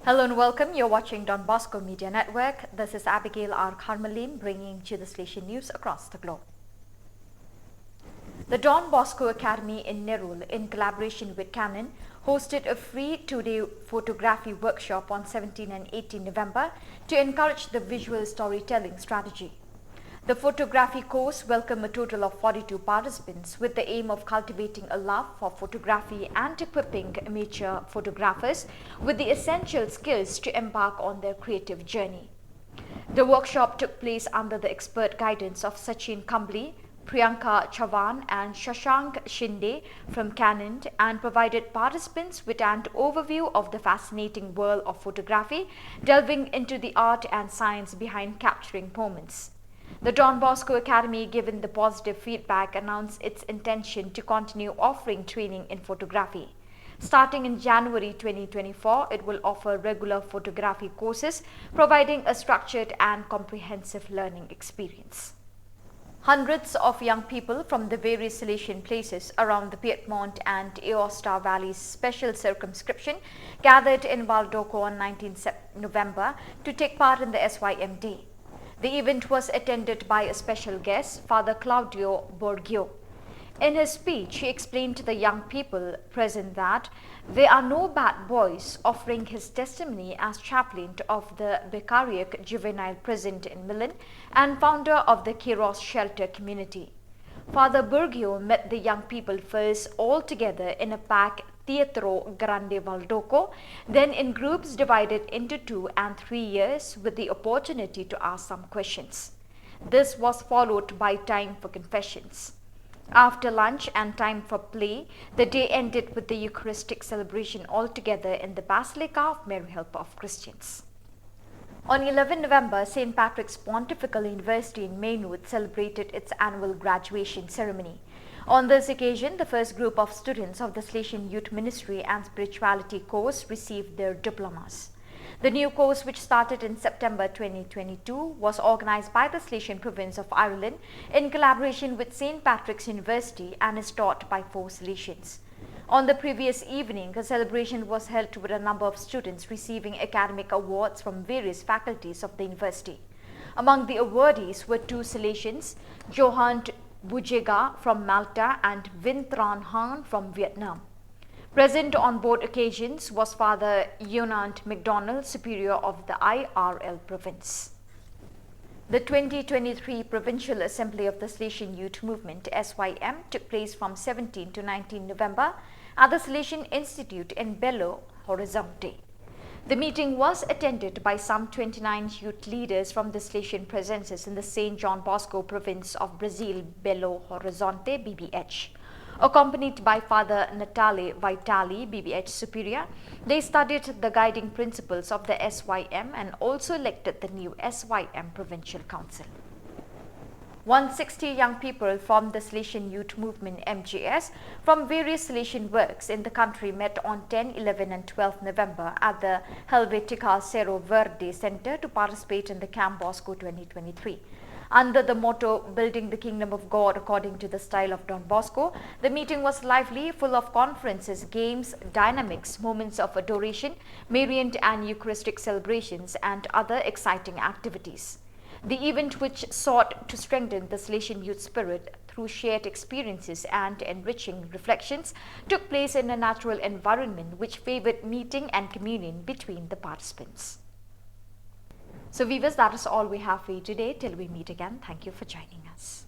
Hello and welcome. You're watching Don Bosco Media Network. This is Abigail R. Carmelim bringing you the Salesian news across the globe. The Don Bosco Academy in Nerul, in collaboration with Canon, hosted a free two-day photography workshop on 17 and 18 November to encourage the visual storytelling strategy. The photography course welcomed a total of 42 participants with the aim of cultivating a love for photography and equipping amateur photographers with the essential skills to embark on their creative journey. The workshop took place under the expert guidance of Sachin Kambli, Priyanka Chavan and Shashank Shinde from Canon and provided participants with an overview of the fascinating world of photography, delving into the art and science behind capturing moments. The Don Bosco Academy, given the positive feedback, announced its intention to continue offering training in photography. Starting in January 2024, it will offer regular photography courses, providing a structured and comprehensive learning experience. Hundreds of young people from the various Salesian places around the Piedmont and Aosta Valley's special circumscription gathered in Baldoco on 19 November to take part in the SYM Day. The event was attended by a special guest, Father Claudio Borghio. In his speech, he explained to the young people present that there are no bad boys, offering his testimony as chaplain of the Becariac Juvenile Prison in Milan and founder of the Kairos Shelter community. Father Borghio met the young people first all together in a packed Teatro Grande Baldoco, then in groups divided into 2 and 3 years with the opportunity to ask some questions. This was followed by time for confessions. After lunch and time for play, the day ended with the Eucharistic celebration altogether in the Basilica of Mary Helper of Christians. On 11 November, St. Patrick's Pontifical University in Maynooth celebrated its annual graduation ceremony. On this occasion, the first group of students of the Salesian Youth Ministry and Spirituality course received their diplomas. The new course, which started in September 2022, was organized by the Salesian Province of Ireland in collaboration with St. Patrick's University and is taught by 4 Salesians. On the previous evening, a celebration was held with a number of students receiving academic awards from various faculties of the university. Among the awardees were 2 Salesians, Johan Bujega from Malta and Vin Tran Han from Vietnam. Present on both occasions was Father Yonant MacDonald, Superior of the IRL Province. The 2023 Provincial Assembly of the Salesian Youth Movement (SYM) took place from 17 to 19 November at the Salesian Institute in Belo Horizonte. The meeting was attended by some 29 youth leaders from the Salesian presences in the St. John Bosco Province of Brazil, Belo Horizonte, BBH. Accompanied by Father Natale Vitali, BBH Superior, they studied the guiding principles of the SYM and also elected the new SYM Provincial Council. 160 young people from the Salesian Youth Movement (MJS) from various Salesian works in the country met on 10, 11 and 12 November at the Helvetica Cerro Verde Center to participate in the Camp Bosco 2023. Under the motto, Building the Kingdom of God according to the style of Don Bosco, the meeting was lively, full of conferences, games, dynamics, moments of adoration, Marian and Eucharistic celebrations and other exciting activities. The event, which sought to strengthen the Salesian youth spirit through shared experiences and enriching reflections, took place in a natural environment which favored meeting and communion between the participants. So viewers, that is all we have for you today. Till we meet again, thank you for joining us.